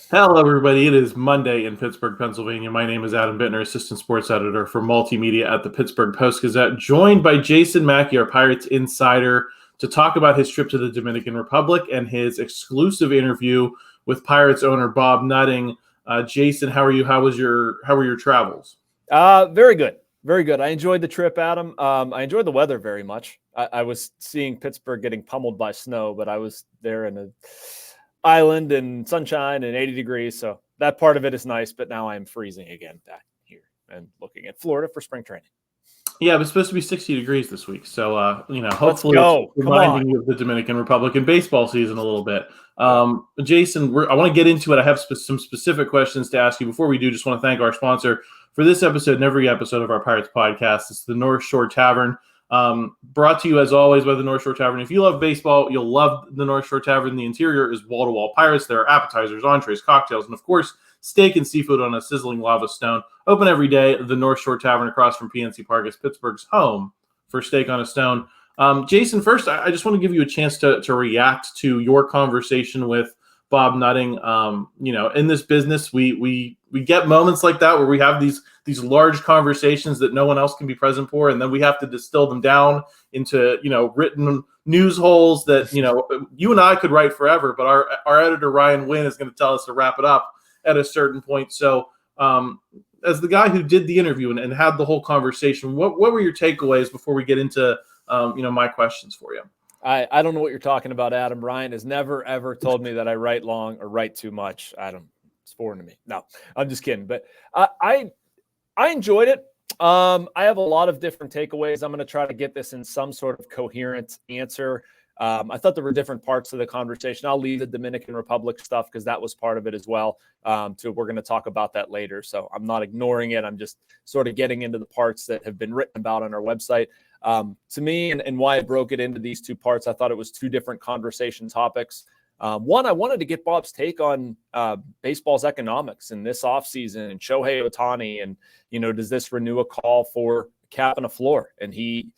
Hello, everybody. It is Monday in Pittsburgh, Pennsylvania. My name is Adam Bittner, assistant sports editor for multimedia at the Pittsburgh Post-Gazette, joined by Jason Mackey, our Pirates insider, to talk about his trip to the Dominican Republic and his exclusive interview with Pirates owner Bob Nutting. Jason, how are you? How were your travels? Very good. Very good. I enjoyed the trip, Adam. I enjoyed the weather very much. I was seeing Pittsburgh getting pummeled by snow, but I was there in an island and sunshine and 80 degrees. So that part of it is nice, but now I'm freezing again back here and looking at Florida for spring training. Yeah, it was supposed to be 60 degrees this week. So, hopefully it's reminding you of the Dominican Republic and baseball season a little bit. Jason, I want to get into it. I have some specific questions to ask you. Before we do, just want to thank our sponsor for this episode and every episode of our Pirates podcast. It's the North Shore Tavern, brought to you, as always, by the North Shore Tavern. If you love baseball, you'll love the North Shore Tavern. The interior is wall-to-wall Pirates. There are appetizers, entrees, cocktails, and, of course, steak and seafood on a sizzling lava stone. Open every day. The North Shore Tavern across from PNC Park is Pittsburgh's home for steak on a stone. Jason, first, I just want to give you a chance to react to your conversation with Bob Nutting. In this business, we get moments like that where we have these large conversations that no one else can be present for, and then we have to distill them down into written news holes that you and I could write forever, but our editor Ryan Wynn is going to tell us to wrap it up at a certain point. So as the guy who did the interview and had the whole conversation, what were your takeaways before we get into my questions for you? I don't know what you're talking about, Adam. Ryan has never, ever told me that I write long or write too much. It's foreign to me. No, I'm just kidding. But I enjoyed it. I have a lot of different takeaways. I'm going to try to get this in some sort of coherent answer. I thought there were different parts of the conversation. I'll leave the Dominican Republic stuff because that was part of it as well. So we're going to talk about that later. So I'm not ignoring it. I'm just sort of getting into the parts that have been written about on our website. To me, and why I broke it into these two parts, I thought it was two different conversation topics. One, I wanted to get Bob's take on baseball's economics in this offseason and Shohei Ohtani. And, does this renew a call for a cap and a floor? And he,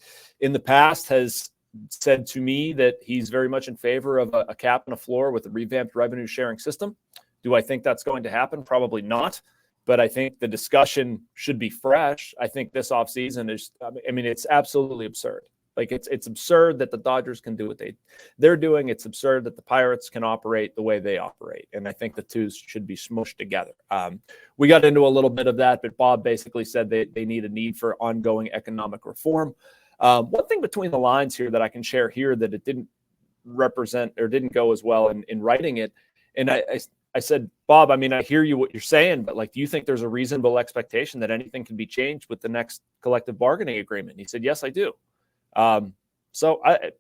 in the past, has said to me that he's very much in favor of a cap and a floor with a revamped revenue sharing system. Do I think that's going to happen? Probably not. But I think the discussion should be fresh. I think this offseason is, it's absolutely absurd. Like it's absurd that the Dodgers can do what they're doing. It's absurd that the Pirates can operate the way they operate. And I think the two should be smushed together. We got into a little bit of that, but Bob basically said they need a need for ongoing economic reform. One thing between the lines here that I can share here that it didn't represent or didn't go as well in writing it. And I said, Bob, I hear you what you're saying, but do you think there's a reasonable expectation that anything can be changed with the next collective bargaining agreement? And he said, yes, I do. So I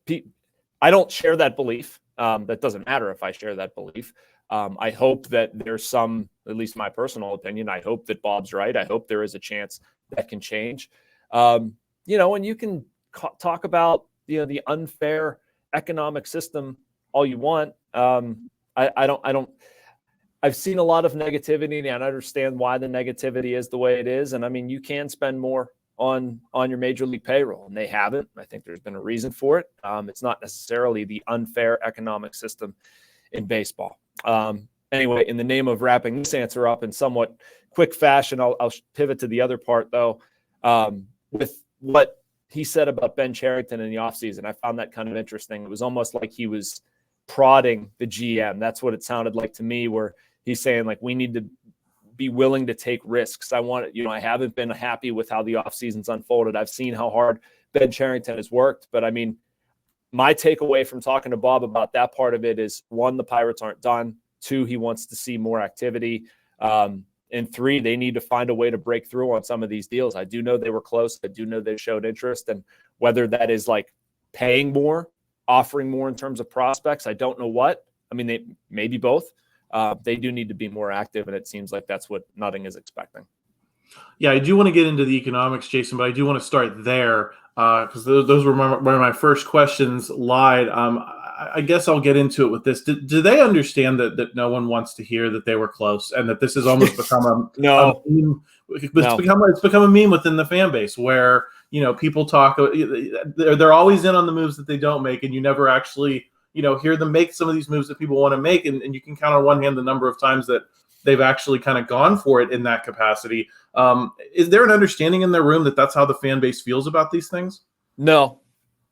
don't share that belief. That doesn't matter if I share that belief. I hope that there's some, at least my personal opinion, I hope that Bob's right. I hope there is a chance that can change. And you can talk about, the unfair economic system all you want. I've seen a lot of negativity and I understand why the negativity is the way it is. And you can spend more on your major league payroll, and they haven't. I think there's been a reason for it. It's not necessarily the unfair economic system in baseball. Anyway, in the name of wrapping this answer up in somewhat quick fashion, I'll pivot to the other part though. With what he said about Ben Cherington in the offseason, I found that kind of interesting. It was almost like he was prodding the GM. That's what it sounded like to me, where he's saying we need to be willing to take risks. I haven't been happy with how the offseason's unfolded. I've seen how hard Ben Cherington has worked, but my takeaway from talking to Bob about that part of it is, one, the Pirates aren't done. Two, he wants to see more activity. And three, they need to find a way to break through on some of these deals. I do know they were close. I do know they showed interest, and whether that is paying more, offering more in terms of prospects, I don't know what. They maybe both. They do need to be more active, and it seems like that's what Nutting is expecting. Yeah, I do want to get into the economics, Jason, but I do want to start there because those were one of my first questions lied. I guess I'll get into it with this. Do they understand that no one wants to hear that they were close and that this has almost become a meme? It's become a meme within the fan base where people talk. They're always in on the moves that they don't make, and you never actually hear them make some of these moves that people want to make. And you can count on one hand the number of times that they've actually kind of gone for it in that capacity. Is there an understanding in their room that that's how the fan base feels about these things? No,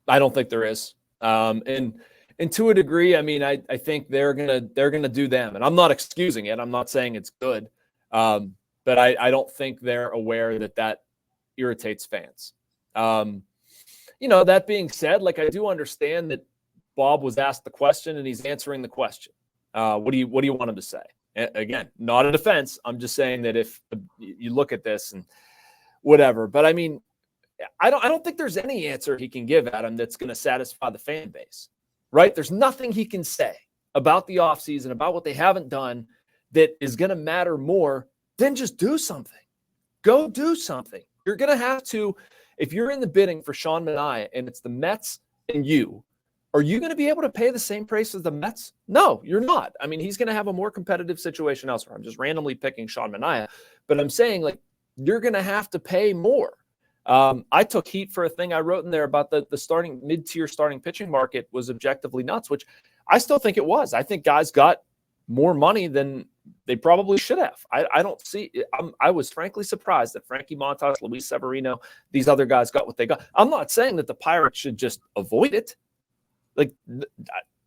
I don't think there is. And to a degree, I mean, I think they're gonna do them, and I'm not excusing it. I'm not saying it's good, but I don't think they're aware that irritates fans. That being said, like, I do understand that Bob was asked the question and he's answering the question. What do you want him to say? Again, not a defense. I'm just saying that if you look at this and whatever, but I mean, I don't think there's any answer he can give, Adam, that's going to satisfy the fan base, right? There's nothing he can say about the offseason, about what they haven't done, that is going to matter more than just do something. Go do something. You're going to have to, if you're in the bidding for Sean Manaea and it's the Mets and you, are you going to be able to pay the same price as the Mets? No, you're not. I mean, he's going to have a more competitive situation elsewhere. I'm just randomly picking Sean Manaea, but I'm saying, like, you're going to have to pay more. I took heat for a thing I wrote in there about the starting mid-tier starting pitching market was objectively nuts, which I still think it was. I think guys got more money than they probably should have. I don't see. I was frankly surprised that Frankie Montas, Luis Severino, these other guys got what they got. I'm not saying that the Pirates should just avoid it. Like,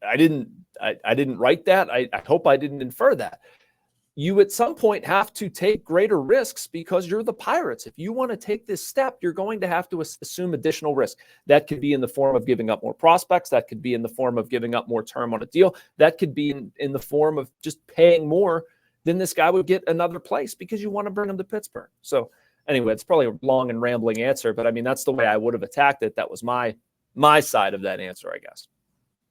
I didn't write that. I hope I didn't infer that. You at some point have to take greater risks because you're the Pirates. If you want to take this step, you're going to have to assume additional risk. That could be in the form of giving up more prospects. That could be in the form of giving up more term on a deal. That could be in the form of just paying more than this guy would get another place because you want to bring him to Pittsburgh. So anyway, it's probably a long and rambling answer, but I mean, that's the way I would have attacked it. That was my side of that answer, I guess.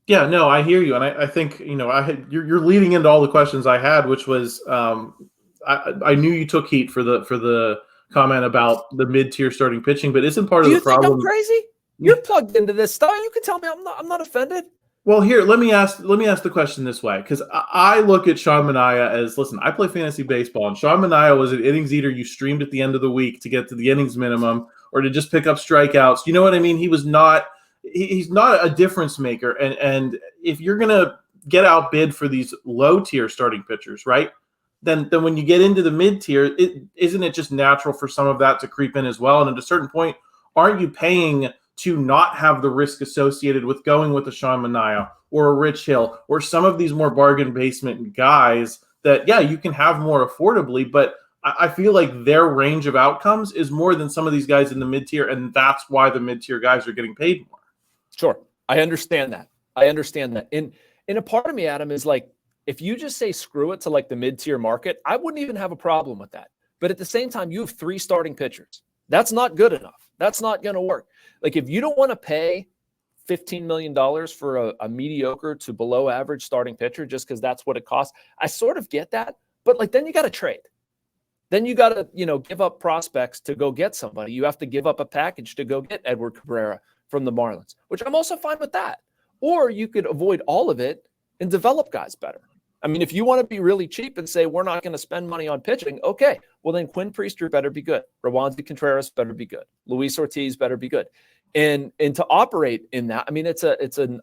Yeah, no, I hear you, and I think you're leading into all the questions I had, which was I knew you took heat for the comment about the mid-tier starting pitching, but isn't part of the problem? Do you think I'm crazy? You're plugged into this stuff. You can tell me I'm not offended. Well, here, let me ask the question this way, because I look at Sean Manaea as, listen, I play fantasy baseball, and Sean Manaea was an innings eater you streamed at the end of the week to get to the innings minimum or to just pick up strikeouts. You know what I mean? He's not a difference maker. And if you're going to get outbid for these low tier starting pitchers, right, then when you get into the mid tier, isn't it just natural for some of that to creep in as well? And at a certain point, aren't you paying to not have the risk associated with going with a Sean Manaea or a Rich Hill or some of these more bargain basement guys that, yeah, you can have more affordably, but I feel like their range of outcomes is more than some of these guys in the mid tier. And that's why the mid tier guys are getting paid more. Sure. I understand that. And a part of me, Adam, is like, if you just say screw it to like the mid-tier market, I wouldn't even have a problem with that. But at the same time, you have 3 starting pitchers. That's not good enough. That's not going to work. Like, if you don't want to pay $15 million for a mediocre to below average starting pitcher just because that's what it costs, I sort of get that. But like, then you got to trade. Then you got to, give up prospects to go get somebody. You have to give up a package to go get Edward Cabrera from the Marlins, which I'm also fine with that. Or you could avoid all of it and develop guys better. I mean, if you want to be really cheap and say, we're not going to spend money on pitching, okay, well then Quinn Priester better be good. Rowanzi Contreras better be good. Luis Ortiz better be good. And to operate in that, I mean, it's an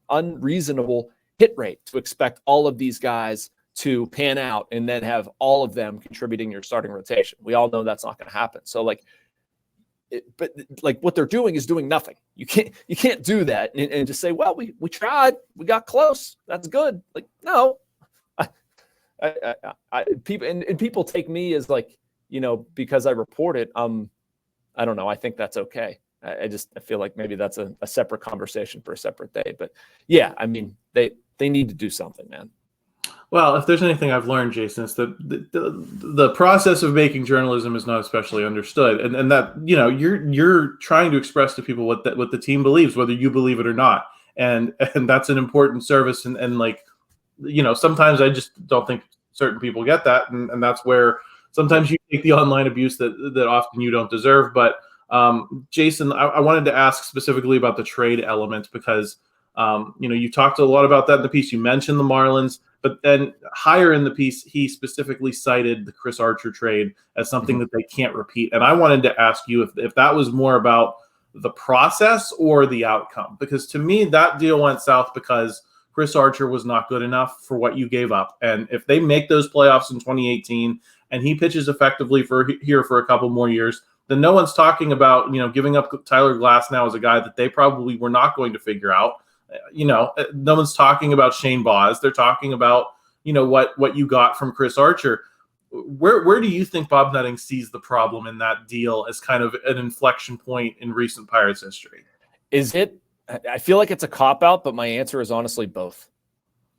unreasonable hit rate to expect all of these guys to pan out and then have all of them contributing your starting rotation. We all know that's not going to happen. So but what they're doing is doing nothing. You can't do that and just say, well, we tried, we got close. That's good. Like, no, people take me as like, because I report it. I don't know. I think that's okay. I feel like maybe that's a separate conversation for a separate day, but yeah, I mean, they need to do something, man. Well, if there's anything I've learned, Jason, it's that the process of making journalism is not especially understood, and that you're trying to express to people what the team believes, whether you believe it or not, and that's an important service, and sometimes I just don't think certain people get that, and that's where sometimes you take the online abuse that often you don't deserve. But Jason, I wanted to ask specifically about the trade element because you talked a lot about that in the piece. You mentioned the Marlins. But then higher in the piece, he specifically cited the Chris Archer trade as something that they can't repeat. And I wanted to ask you if that was more about the process or the outcome. Because to me, that deal went south because Chris Archer was not good enough for what you gave up. And if they make those playoffs in 2018 and he pitches effectively for a couple more years, then no one's talking about, giving up Tyler Glasnow as a guy that they probably were not going to figure out. No one's talking about Shane Baz. They're talking about, what you got from Chris Archer. Where do you think Bob Nutting sees the problem in that deal as kind of an inflection point in recent Pirates history? I feel like it's a cop-out, but my answer is honestly both.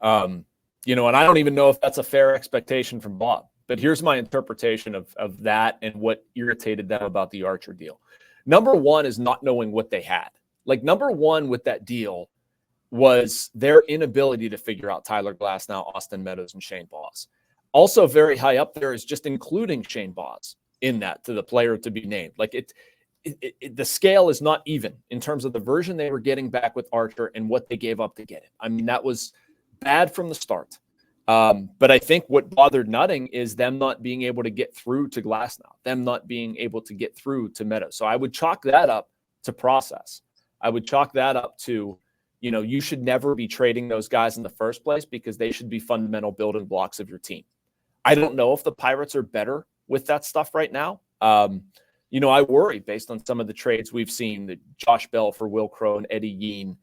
And I don't even know if that's a fair expectation from Bob. But here's my interpretation of that and what irritated them about the Archer deal. Number one is not knowing what they had. Like, number one with that deal was their inability to figure out Tyler Glasnow, Austin Meadows, and Shane Baz. Also very high up there is just including Shane Baz in that to the player to be named. Like, the scale is not even in terms of the version they were getting back with Archer and what they gave up to get it. I mean, that was bad from the start. But I think what bothered Nutting is them not being able to get through to Glasnow, them not being able to get through to Meadows. So I would chalk that up to process. I would chalk that up to, you should never be trading those guys in the first place because they should be fundamental building blocks of your team. I don't know if the Pirates are better with that stuff right now. I worry based on some of the trades we've seen, that Josh Bell for Will Crow and Eddie Yean,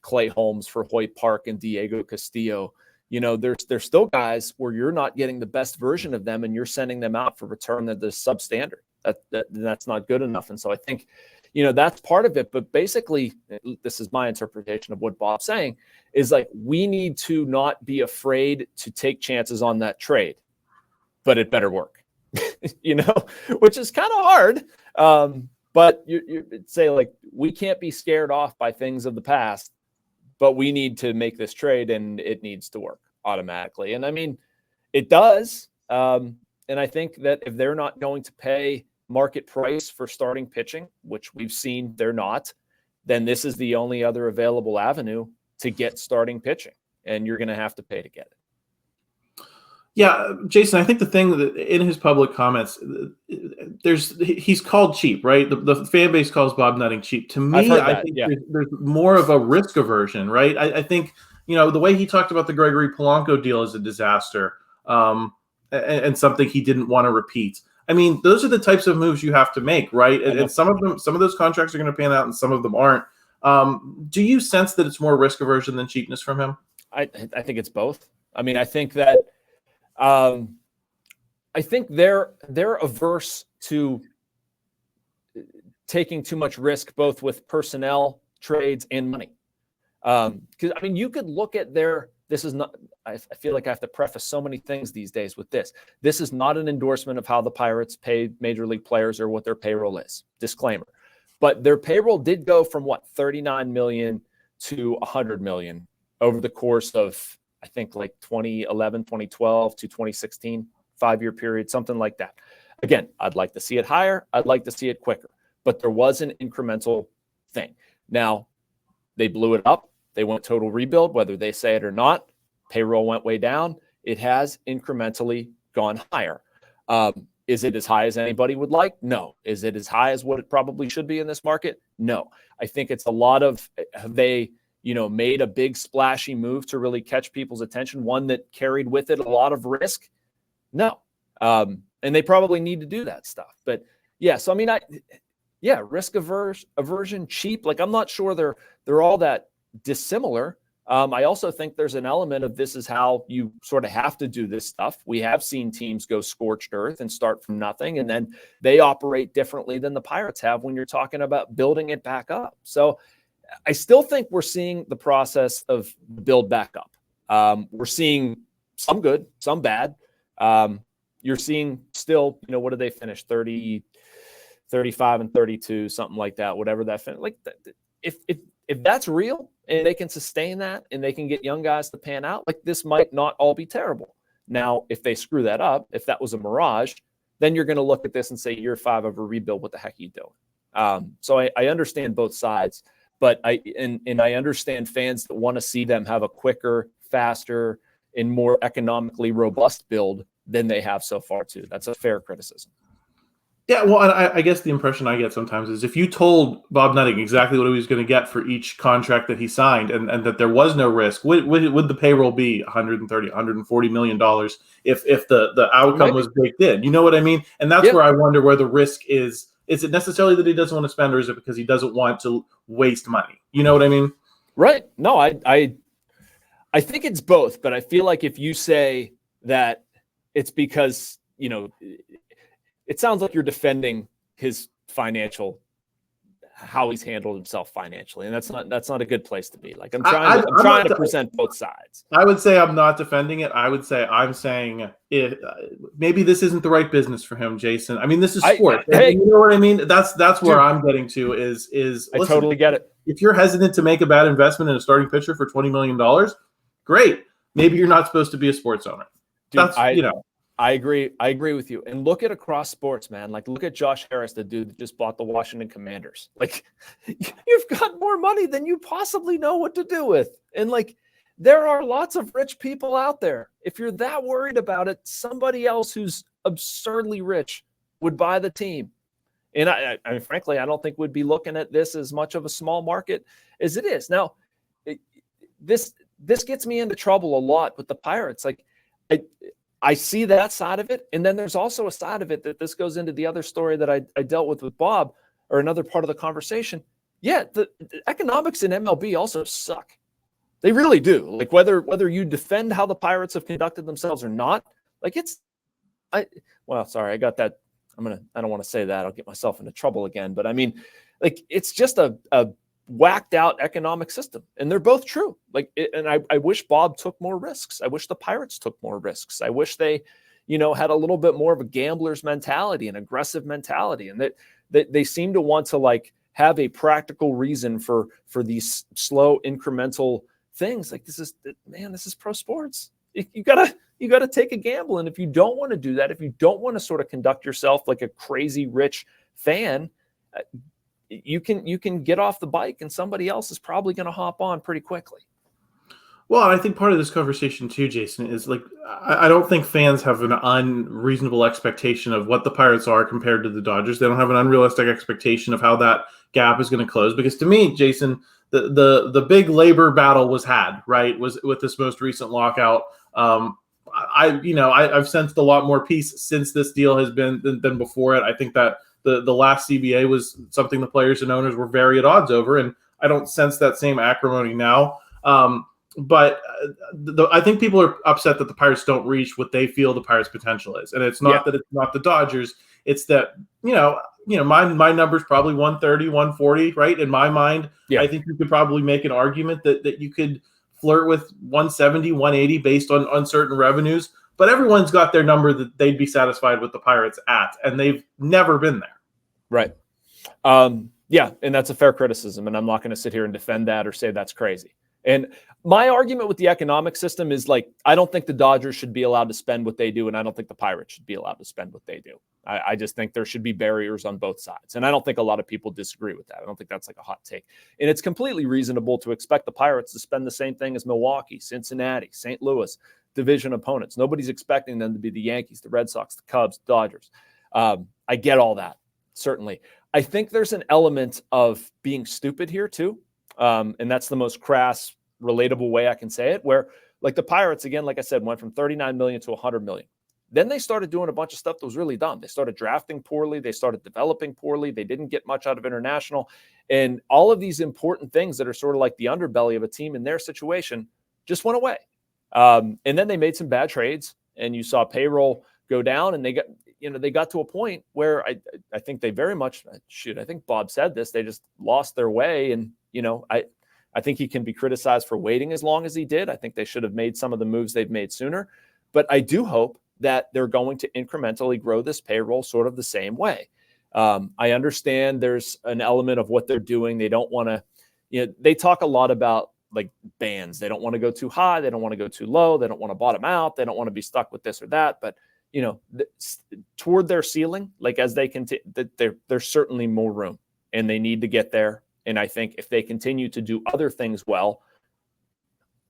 Clay Holmes for Hoyt Park and Diego Castillo. There's still guys where you're not getting the best version of them and you're sending them out for return that is substandard. That's not good enough. And so I think, that's part of it. But basically, this is my interpretation of what Bob's saying, is like, we need to not be afraid to take chances on that trade, but it better work, which is kind of hard. But you say, like, we can't be scared off by things of the past, but we need to make this trade and it needs to work automatically. And I mean, it does. And I think that if they're not going to pay market price for starting pitching, which we've seen they're not, then this is the only other available avenue to get starting pitching. And you're going to have to pay to get it. Yeah, Jason, I think the thing that in his public comments, he's called cheap, right? The fan base calls Bob Nutting cheap. To me, I think there's more of a risk aversion, right? I think, the way he talked about the Gregory Polanco deal is a disaster, and something he didn't want to repeat. I mean, those are the types of moves you have to make, right? And some of those contracts are going to pan out and some of them aren't. Do you sense that it's more risk aversion than cheapness from him? I think it's both. I mean, I think that I think they're averse to taking too much risk, both with personnel, trades, and money. Because I mean, you could look at this is not. I feel like I have to preface so many things these days with this. This is not an endorsement of how the Pirates pay major league players or what their payroll is. Disclaimer. But their payroll did go from $39 million to $100 million over the course of, I think, like 2011, 2012 to 2016, 5-year period, something like that. Again, I'd like to see it higher. I'd like to see it quicker, but there was an incremental thing. Now, they blew it up. They went total rebuild, whether they say it or not. Payroll went way down. It has incrementally gone higher. Is it as high as anybody would like? No. Is it as high as what it probably should be in this market? No. I think it's a lot of, have they, made a big splashy move to really catch people's attention, one that carried with it a lot of risk? No. And they probably need to do that stuff. But yeah, so I mean, risk aversion, cheap. Like, I'm not sure they're all that dissimilar. I also think there's an element of this is how you sort of have to do this stuff. We have seen teams go scorched earth and start from nothing, and then they operate differently than the Pirates have when you're talking about building it back up. So I still think we're seeing the process of build back up. We're seeing some good, some bad. You're seeing still, what did they finish? 30, 35 and 32, something like that, whatever that finished. Like, if that's real and they can sustain that and they can get young guys to pan out, like, this might not all be terrible. Now, if they screw that up, if that was a mirage, then you're going to look at this and say, year 5 of a rebuild, what the heck are you doing? So I understand both sides, but I understand fans that want to see them have a quicker, faster, and more economically robust build than they have so far too. That's a fair criticism. Yeah, well, and I guess the impression I get sometimes is if you told Bob Nutting exactly what he was going to get for each contract that he signed and that there was no risk, would the payroll be 130, 140 million dollars if the outcome was baked in? You know what I mean? And that's where I wonder where the risk is. Is it necessarily that he doesn't want to spend, or is it because he doesn't want to waste money? You know what I mean? Right. No, I think it's both, but I feel like if you say that it's because, it sounds like you're defending his how he's handled himself financially. And that's not a good place to be. Like I'm trying to present both sides. I would say I'm not defending it. I would say I'm saying maybe this isn't the right business for him, Jason. I mean, this is sport. You know what I mean? That's where I'm getting to is I totally get it. If you're hesitant to make a bad investment in a starting pitcher for $20 million, great. Maybe you're not supposed to be a sports owner. Dude, I agree. I agree with you. And look at across sports, man. Like, look at Josh Harris, the dude that just bought the Washington Commanders. Like, you've got more money than you possibly know what to do with. And, like, there are lots of rich people out there. If you're that worried about it, somebody else who's absurdly rich would buy the team. And, I mean, frankly, I don't think we'd be looking at this as much of a small market as it is. Now, this gets me into trouble a lot with the Pirates. Like, I see that side of it. And then there's also a side of it that this goes into the other story that I dealt with Bob, or another part of the conversation. Yeah, the economics in MLB also suck. They really do. Like whether you defend how the Pirates have conducted themselves or not, like sorry, I got that. I don't want to say that. I'll get myself into trouble again. But I mean, like, it's just a whacked out economic system, and they're both true. And I wish Bob took more risks. I wish the Pirates took more risks. I wish they, had a little bit more of a gambler's mentality, an aggressive mentality, and that they seem to want to have a practical reason for these slow incremental things. Like, this is pro sports. You gotta take a gamble, and if you don't want to do that, if you don't want to sort of conduct yourself like a crazy rich fan, you can get off the bike, and somebody else is probably going to hop on pretty quickly. Well, I think part of this conversation too, Jason, is I don't think fans have an unreasonable expectation of what the Pirates are compared to the Dodgers. They don't have an unrealistic expectation of how that gap is going to close. Because to me, Jason, the big labor battle was had, right? Was with this most recent lockout. I've sensed a lot more peace since this deal has been than before it. I think that the last CBA was something the players and owners were very at odds over, and I don't sense that same acrimony now. But I think people are upset that the Pirates don't reach what they feel the Pirates' potential is, and it's not that it's not the Dodgers. It's that my number's probably 130, 140, right? In my mind, I think you could probably make an argument that you could flirt with 170, 180 based on certain revenues. But everyone's got their number that they'd be satisfied with the Pirates at, and they've never been there. Right. And that's a fair criticism, and I'm not going to sit here and defend that or say that's crazy. And my argument with the economic system is, I don't think the Dodgers should be allowed to spend what they do, and I don't think the Pirates should be allowed to spend what they do. I just think there should be barriers on both sides, and I don't think a lot of people disagree with that. I don't think that's a hot take. And it's completely reasonable to expect the Pirates to spend the same thing as Milwaukee, Cincinnati, St. Louis, division opponents. Nobody's expecting them to be the Yankees, the Red Sox, the Cubs, the Dodgers. I get all that, certainly. I think there's an element of being stupid here too. And that's the most crass, relatable way I can say it, where the Pirates, again, like I said, went from 39 million to 100 million. Then they started doing a bunch of stuff that was really dumb. They started drafting poorly. They started developing poorly. They didn't get much out of international. And all of these important things that are sort of like the underbelly of a team in their situation just went away. And then they made some bad trades, and you saw payroll go down, and they got to a point where I think they very much, I think Bob said this, they just lost their way. And, I think he can be criticized for waiting as long as he did. I think they should have made some of the moves they've made sooner, but I do hope that they're going to incrementally grow this payroll sort of the same way. I understand there's an element of what they're doing. They don't want to, they talk a lot about bands. They don't want to go too high. They don't want to go too low. They don't want to bottom out. They don't want to be stuck with this or that, but toward their ceiling, as they continue, there's certainly more room, and they need to get there. And I think if they continue to do other things well,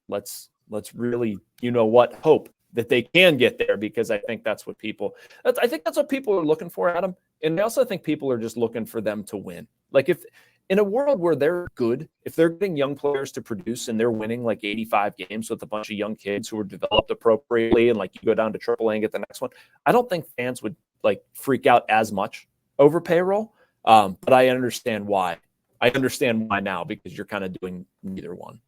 let's really, hope that they can get there, because I think that's what people are looking for, Adam. And I also think people are just looking for them to win. Like if in a world where they're good, if they're getting young players to produce and they're winning like 85 games with a bunch of young kids who are developed appropriately, and like you go down to AAA and get the next one, I don't think fans would like freak out as much over payroll. But I understand why. I understand why now, because you're kind of doing neither one.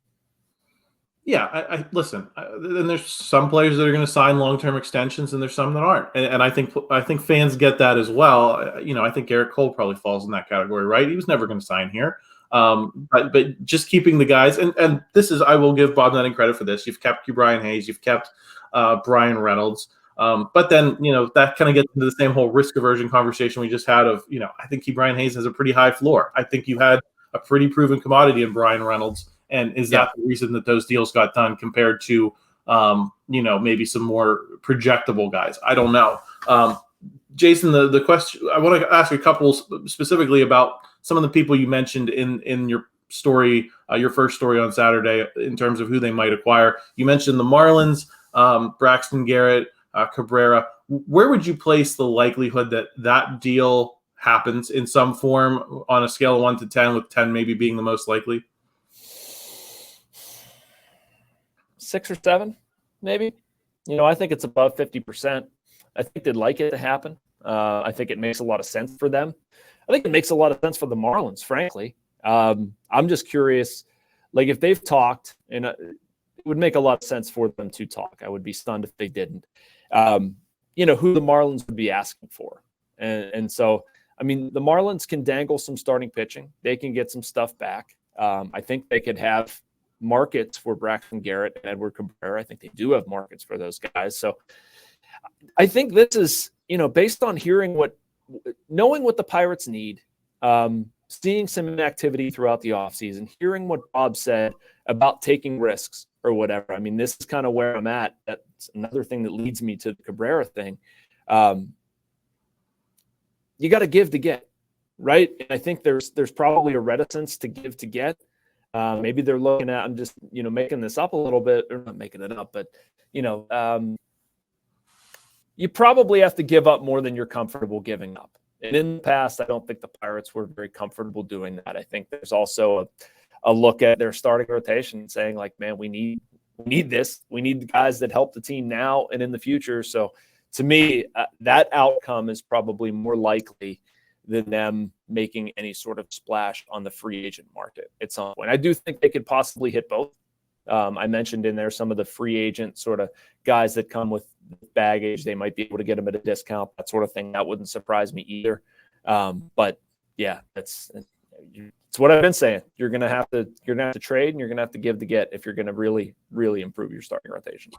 Yeah, I listen. And there's some players that are going to sign long-term extensions, and there's some that aren't. And I think fans get that as well. You know, I think Garrett Cole probably falls in that category, right? He was never going to sign here. But just keeping the guys, and this is, I will give Bob Nutting credit for this. You've kept Brian Hayes, you've kept Brian Reynolds. But then, you know, that kind of gets into the same whole risk aversion conversation we just had of, you know, I think Brian Hayes has a pretty high floor. I think you had a pretty proven commodity in Brian Reynolds. And is that the reason that those deals got done compared to, you know, maybe some more projectable guys? I don't know. Jason, the question, I want to ask a couple specifically about some of the people you mentioned in your story, your first story on Saturday, in terms of who they might acquire. You mentioned the Marlins, Braxton, Garrett, Cabrera. Where would you place the likelihood that that deal happens in some form on a scale of 1 to 10, with 10 maybe being the most likely? 6 or 7, maybe. You know, I think it's above 50%. I think they'd like it to happen. I think it makes a lot of sense for them. I think it makes a lot of sense for the Marlins, frankly. I'm just curious, like if they've talked, and it would make a lot of sense for them to talk. I would be stunned if they didn't. You know, who the Marlins would be asking for. And so, I mean, the Marlins can dangle some starting pitching. They can get some stuff back. I think they could have markets for Braxton, Garrett, and Edward Cabrera. I think they do have markets for those guys. So I think this is, you know, based on knowing what the Pirates need, seeing some inactivity throughout the offseason, hearing what Bob said about taking risks or whatever. I mean, this is kind of where I'm at. That's another thing that leads me to the Cabrera thing. You got to give to get, right? And I think there's probably a reticence to give to get. Maybe they're looking at, I'm just, you know, making this up a little bit, or not making it up, but, you know, you probably have to give up more than you're comfortable giving up. And in the past, I don't think the Pirates were very comfortable doing that. I think there's also a look at their starting rotation and saying, like, man, we need this. We need the guys that help the team now and in the future. So to me, that outcome is probably more likely than them making any sort of splash on the free agent market at some point. I do think they could possibly hit both. I mentioned in there some of the free agent sort of guys that come with baggage. They might be able to get them at a discount, that sort of thing. That wouldn't surprise me either. But yeah, it's what I've been saying. You're gonna have to trade, and you're gonna have to give to get if you're gonna really, really improve your starting rotation.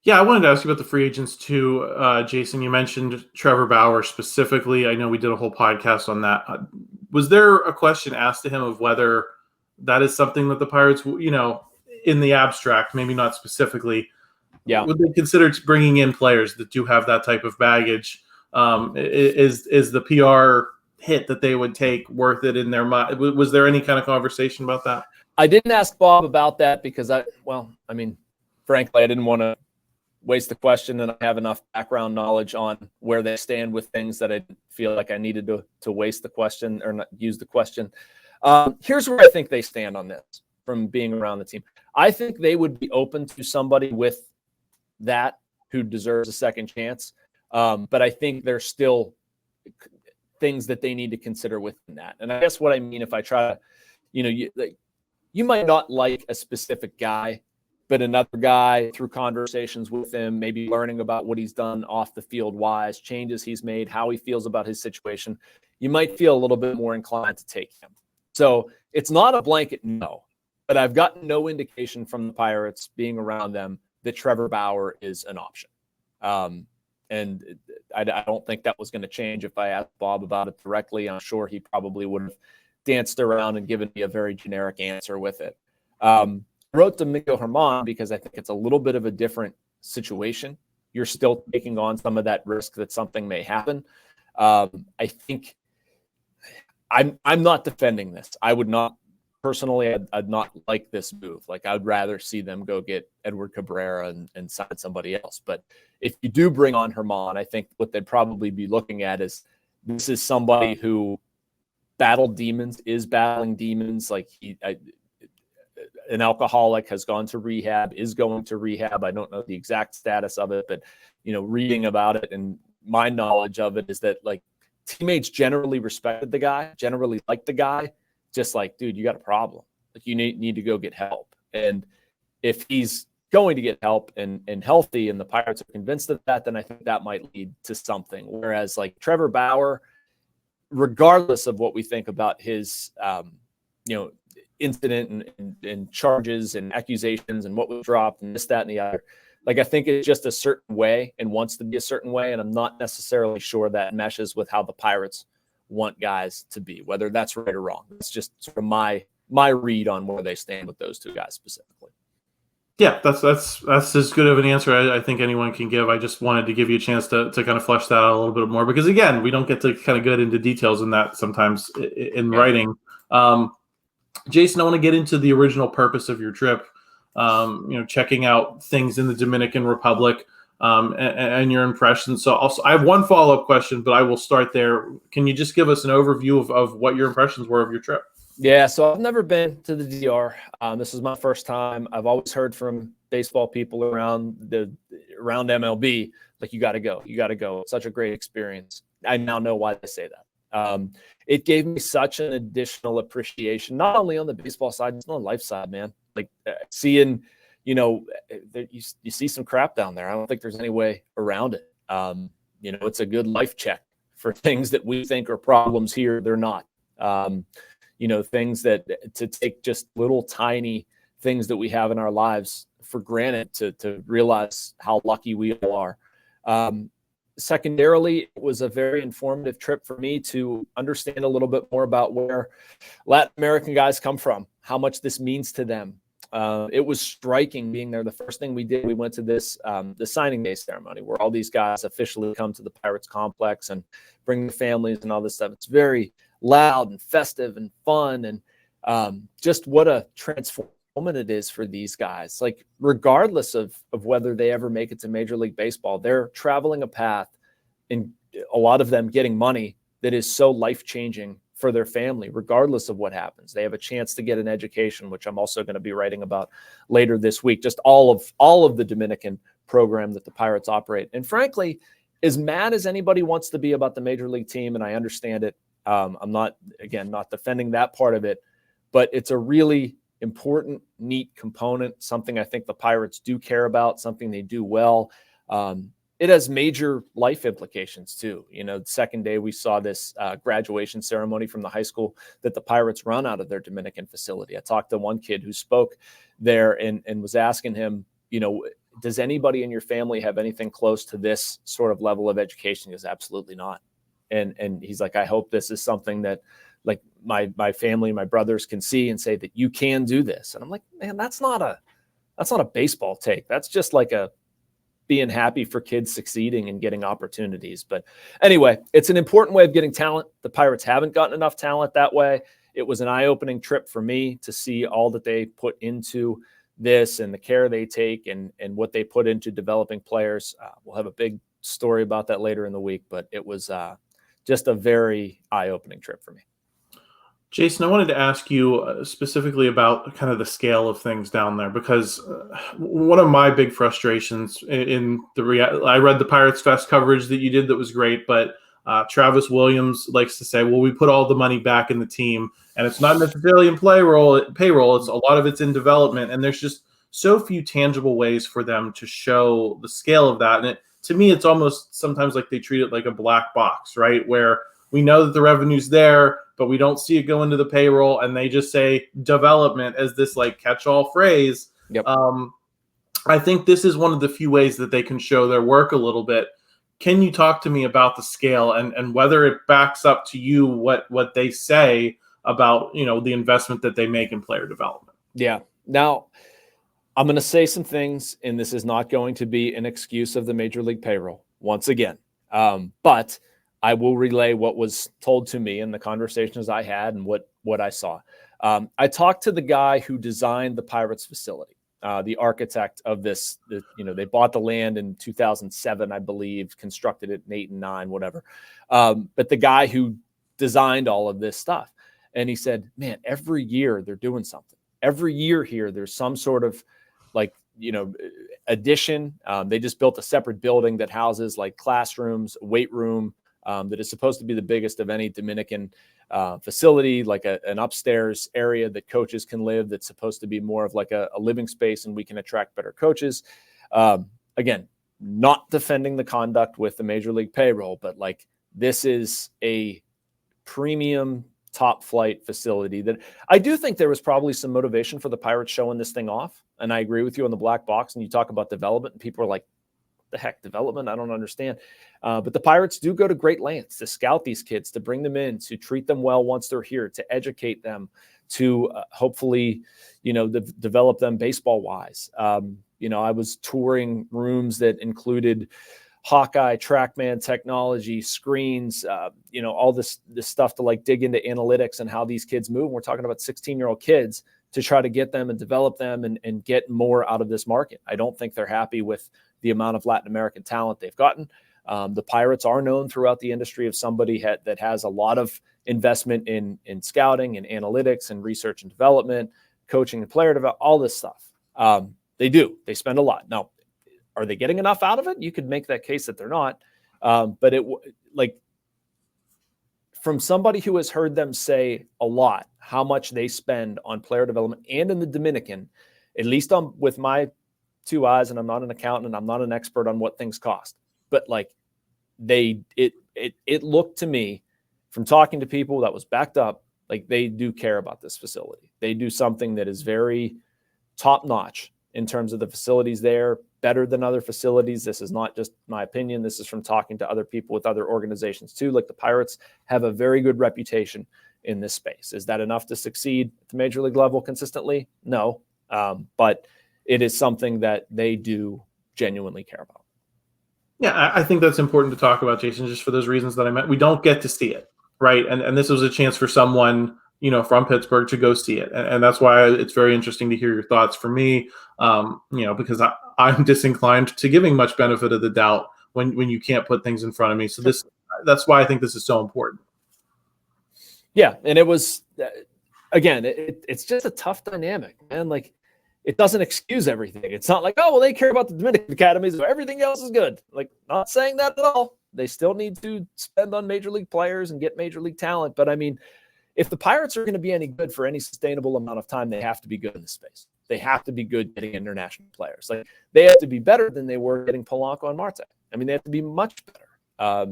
Yeah, I wanted to ask you about the free agents too, Jason. You mentioned Trevor Bauer specifically. I know we did a whole podcast on that. Was there a question asked to him of whether that is something that the Pirates, you know, in the abstract, maybe not specifically, would they consider bringing in players that do have that type of baggage? Is the PR hit that they would take worth it in their mind? Was there any kind of conversation about that? I didn't ask Bob about that because frankly, I didn't want to waste the question, and I have enough background knowledge on where they stand with things that I didn't feel like I needed to waste the question or not use the question. Here's where I think they stand on this from being around the team. I think they would be open to somebody with that who deserves a second chance. But I think there's still things that they need to consider within that. And I guess what I mean, if I try to, you know, you might not like a specific guy, but another guy, through conversations with him, maybe learning about what he's done off the field wise, changes he's made, how he feels about his situation, you might feel a little bit more inclined to take him. So it's not a blanket no, but I've gotten no indication from the Pirates being around them that Trevor Bauer is an option. And I don't think that was going to change if I asked Bob about it directly. I'm sure he probably would have danced around and given me a very generic answer with it. I wrote Domingo because I think it's a little bit of a different situation. You're still taking on some of that risk that something may happen. I think I'm not defending this. I would not personally. I'd not like this move. Like, I'd rather see them go get Edward Cabrera and sign somebody else. But if you do bring on Herman, I think what they'd probably be looking at is This is somebody who battled demons, is battling demons. Like an alcoholic, has gone to rehab, is going to rehab. I don't know the exact status of it, but reading about it and my knowledge of it is that like teammates generally respected the guy, generally liked the guy. Just like, dude, you got a problem. Like you need to go get help. And if he's going to get help and healthy, and the Pirates are convinced of that, then I think that might lead to something. Whereas like Trevor Bauer, regardless of what we think about his, incident and charges and accusations and what was dropped and this, that, and the other, like I think it's just a certain way and wants to be a certain way. And I'm not necessarily sure that meshes with how the Pirates want guys to be, whether that's right or wrong. It's just sort of my read on where they stand with those two guys specifically. Yeah, that's as good of an answer I think anyone can give. I just wanted to give you a chance to kind of flesh that out a little bit more, because again, we don't get to kind of get into details in that sometimes in writing. Jason, I want to get into the original purpose of your trip, checking out things in the Dominican Republic, and your impressions. So also, I have one follow-up question, but I will start there. Can you just give us an overview of what your impressions were of your trip? Yeah, so I've never been to the DR. This is my first time. I've always heard from baseball people around MLB, like, you got to go. You got to go. It's such a great experience. I now know why they say that. It gave me such an additional appreciation, not only on the baseball side, it's on the life side, man. Like seeing, you see some crap down there. I don't think there's any way around it. It's a good life check for things that we think are problems here. They're not. Things that to take just little tiny things that we have in our lives for granted to realize how lucky we all are. Secondarily, it was a very informative trip for me to understand a little bit more about where Latin American guys come from, how much this means to them. It was striking being there. The first thing we did, we went to this the signing day ceremony where all these guys officially come to the Pirates complex and bring their families and all this stuff. It's very loud and festive and fun, and just what a transformative it is for these guys. Like, regardless of whether they ever make it to Major League Baseball, they're traveling a path, and a lot of them getting money that is so life-changing for their family, regardless of what happens. They have a chance to get an education, which I'm also going to be writing about later this week. Just all of the Dominican program that the Pirates operate. And frankly, as mad as anybody wants to be about the Major League team, and I understand it, I'm not defending that part of it, but it's a really important, neat component, something I think the Pirates do care about, something they do well. It has major life implications too. The second day we saw this graduation ceremony from the high school that the Pirates run out of their Dominican facility. I talked to one kid who spoke there and was asking him, does anybody in your family have anything close to this sort of level of education? He goes, absolutely not. And he's like, I hope this is something that like my family, my brothers can see and say that you can do this. And I'm like, man, that's not a baseball take. That's just like being happy for kids succeeding and getting opportunities. But anyway, it's an important way of getting talent. The Pirates haven't gotten enough talent that way. It was an eye-opening trip for me to see all that they put into this and the care they take and what they put into developing players. We'll have a big story about that later in the week, but it was just a very eye-opening trip for me. Jason, I wanted to ask you specifically about kind of the scale of things down there, because one of my big frustrations I read the Pirates Fest coverage that you did that was great, but Travis Williams likes to say, well, we put all the money back in the team, and it's not necessarily in payroll. It's a lot of it's in development, and there's just so few tangible ways for them to show the scale of that. And to me, it's almost sometimes like they treat it like a black box, right? Where we know that the revenue's there, but we don't see it go into the payroll, and they just say development as this like catch-all phrase. Yep. I think this is one of the few ways that they can show their work a little bit. Can you talk to me about the scale and whether it backs up to you what they say about, the investment that they make in player development? Yeah. Now, I'm going to say some things, and this is not going to be an excuse of the Major League payroll once again. But I will relay what was told to me in the conversations I had and what I saw. I talked to the guy who designed the Pirates facility. the architect of this. They bought the land in 2007, I believe, constructed it in 8 and 9, whatever. But the guy who designed all of this stuff, and he said, man, every year they're doing something. Every year here, there's some sort of addition. They just built a separate building that houses like classrooms, weight room, that is supposed to be the biggest of any Dominican facility, like an upstairs area that coaches can live. That's supposed to be more of like a living space, and we can attract better coaches. Again, not defending the conduct with the major league payroll, but like this is a premium top flight facility that I do think there was probably some motivation for the Pirates showing this thing off. And I agree with you on the black box. And you talk about development and people are like, the heck, development? I don't understand. But the Pirates do go to great lengths to scout these kids, to bring them in, to treat them well once they're here, to educate them, to hopefully, develop them baseball wise. I was touring rooms that included Hawkeye, TrackMan technology, screens, all this stuff to like dig into analytics and how these kids move. And we're talking about 16-year-old kids to try to get them and develop them and get more out of this market. I don't think they're happy with the amount of Latin American talent they've gotten. The Pirates are known throughout the industry of somebody that has a lot of investment in scouting and analytics and research and development, coaching and player development, all this stuff. They do. They spend a lot. Now, are they getting enough out of it? You could make that case that they're not. But from somebody who has heard them say a lot how much they spend on player development and in the Dominican, at least with my 2 eyes, and I'm not an accountant and I'm not an expert on what things cost, but like it looked to me from talking to people that was backed up, like they do care about this facility. They do something that is very top notch in terms of the facilities there, better than other facilities. This is not just my opinion. This is from talking to other people with other organizations too. Like the Pirates have a very good reputation in this space. Is that enough to succeed at the major league level consistently? No. But it is something that they do genuinely care about. Yeah, I think that's important to talk about, Jason, just for those reasons that I meant. We don't get to see it, right? And this was a chance for someone, from Pittsburgh to go see it. And that's why it's very interesting to hear your thoughts. For me, because I'm disinclined to giving much benefit of the doubt when you can't put things in front of me. So that's why I think this is so important. Yeah, and it was, again, it's just a tough dynamic, man. Like, it doesn't excuse everything. It's not like, oh, well, they care about the Dominican academies, so everything else is good. Like, not saying that at all. They still need to spend on major league players and get major league talent. But I mean, if the Pirates are going to be any good for any sustainable amount of time, they have to be good in the space. They have to be good getting international players. Like, they have to be better than they were getting Polanco and Marte. I mean, they have to be much better.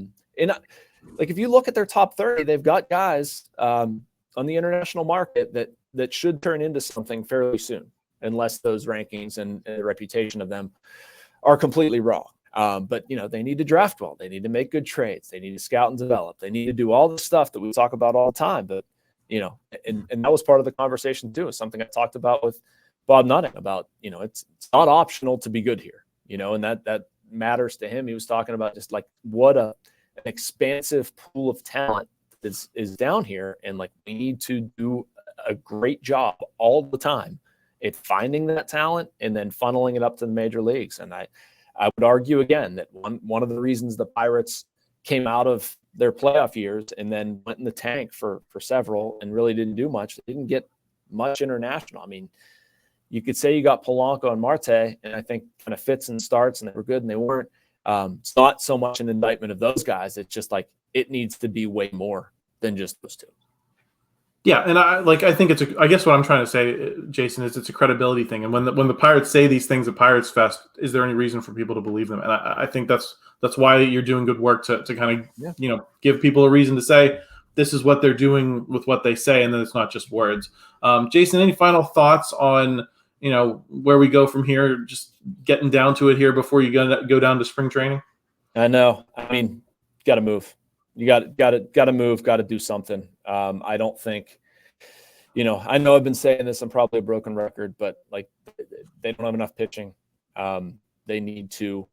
If you look at their top 30, they've got guys on the international market that should turn into something fairly soon, unless those rankings and the reputation of them are completely wrong. But they need to draft well. They need to make good trades. They need to scout and develop. They need to do all the stuff that we talk about all the time. But, and that was part of the conversation too. It's something I talked about with Bob Nutting about, it's not optional to be good here, and that matters to him. He was talking about just like what an expansive pool of talent is down here. And like, we need to do a great job all the time at finding that talent and then funneling it up to the major leagues. And I would argue again that one of the reasons the Pirates came out of their playoff years and then went in the tank for several and really didn't do much. They didn't get much international. I mean, you could say you got Polanco and Marte, and I think kind of fits and starts, and they were good and they weren't. It's not so much an indictment of those guys. It's just like it needs to be way more than just those two. Yeah, and I think I guess what I'm trying to say, Jason, is it's a credibility thing. And when the Pirates say these things at Pirates Fest, is there any reason for people to believe them? And I think that's why you're doing good work to kind of give people a reason to say this is what they're doing with what they say, and then it's not just words. Jason, any final thoughts on where we go from here? Just getting down to it here before you go down to spring training. I know. I mean, got to move. You got to move, got to do something. I don't think, I know I've been saying this, I'm probably a broken record, but like they don't have enough pitching. They need to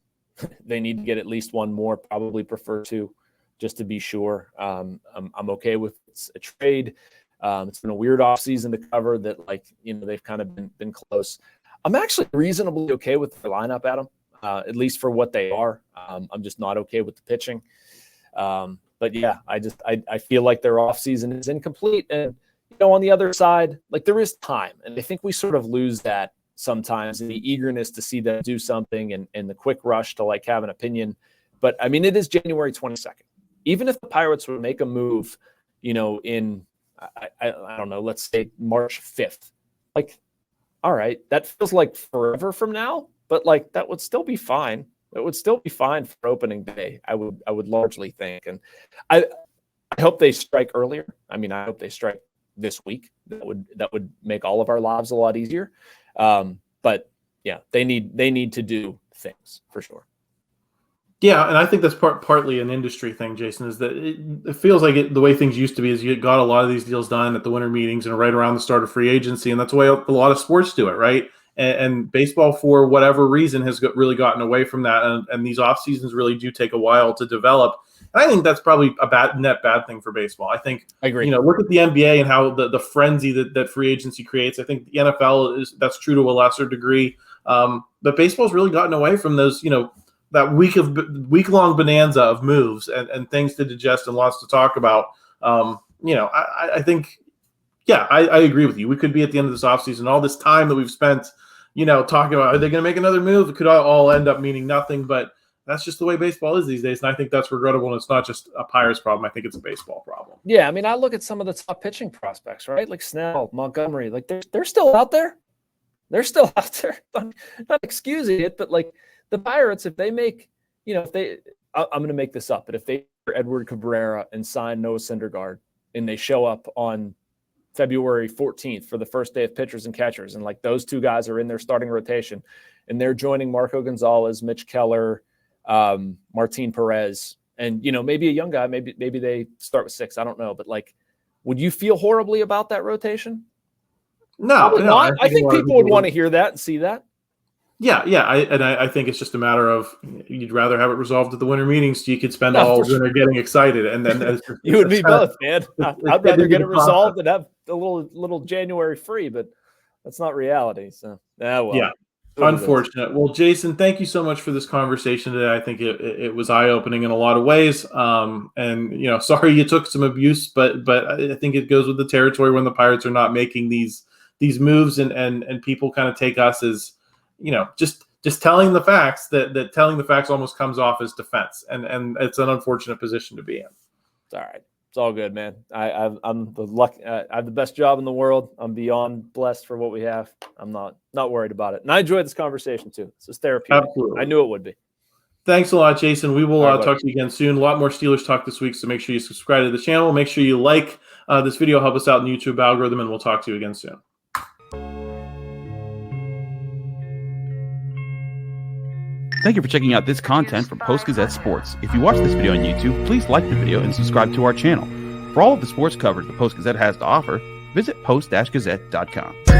get at least one more, probably prefer two, just to be sure. I'm okay with a trade. It's been a weird offseason to cover that, they've kind of been close. I'm actually reasonably okay with the lineup, Adam, at least for what they are. I'm just not okay with the pitching. But yeah, I feel like their offseason is incomplete. And, on the other side, like there is time. And I think we sort of lose that sometimes in the eagerness to see them do something and the quick rush to like have an opinion. But I mean, it is January 22nd. Even if the Pirates would make a move, in, I don't know, let's say March 5th, like, all right, that feels like forever from now, but like that would still be fine. It would still be fine for opening day. I would largely think. And I hope they strike earlier. I mean, I hope they strike this week. That would make all of our lives a lot easier. But yeah, they need to do things for sure. Yeah, and I think that's partly an industry thing, Jason, is that it feels like the way things used to be is you got a lot of these deals done at the winter meetings and right around the start of free agency, and that's the way a lot of sports do it, right? And baseball, for whatever reason, has really gotten away from that, and these off seasons really do take a while to develop. And I think that's probably a bad thing for baseball. I agree. Look at the NBA and how the frenzy that free agency creates. I think the NFL that's true to a lesser degree, but baseball's really gotten away from those, that week-long bonanza of moves and things to digest and lots to talk about. I think, yeah, I agree with you. We could be at the end of this offseason, all this time that we've spent, talking about, are they going to make another move? It could all end up meaning nothing, but that's just the way baseball is these days. And I think that's regrettable. And it's not just a Pirates problem. I think it's a baseball problem. Yeah. I mean, I look at some of the top pitching prospects, right? Like Snell, Montgomery, like they're still out there. They're still out there. I'm not excusing it, but like the Pirates, if they make, I'm going to make this up, but if they are Edward Cabrera and sign Noah Syndergaard and they show up on February 14th for the first day of pitchers and catchers, and like those two guys are in their starting rotation and they're joining Marco Gonzalez, Mitch Keller, Martin Perez, and maybe a young guy, maybe they start with 6. I don't know, but like, would you feel horribly about that rotation? No, I think people would want to hear that and see that. Yeah. I think it's just a matter of you'd rather have it resolved at the winter meetings so you could spend all winter getting excited, and then you would be both, man. I'd rather get it resolved and have a little January free, but that's not reality. So yeah. Unfortunate. Well, Jason, thank you so much for this conversation today. I think it was eye-opening in a lot of ways. And sorry you took some abuse, but I think it goes with the territory when the Pirates are not making these moves, and people kind of take us as just telling the facts. That telling the facts almost comes off as defense, and it's an unfortunate position to be in. It's all right. It's all good, man. I'm the luck. I have the best job in the world. I'm beyond blessed for what we have. I'm not worried about it. And I enjoyed this conversation too. It's therapeutic. Absolutely. I knew it would be. Thanks a lot, Jason. We will talk to you again soon. A lot more Steelers talk this week, so make sure you subscribe to the channel. Make sure you like this video. Help us out in the YouTube algorithm, and we'll talk to you again soon. Thank you for checking out this content from Post-Gazette Sports. If you watch this video on YouTube, please like the video and subscribe to our channel. For all of the sports coverage the Post-Gazette has to offer, visit post-gazette.com.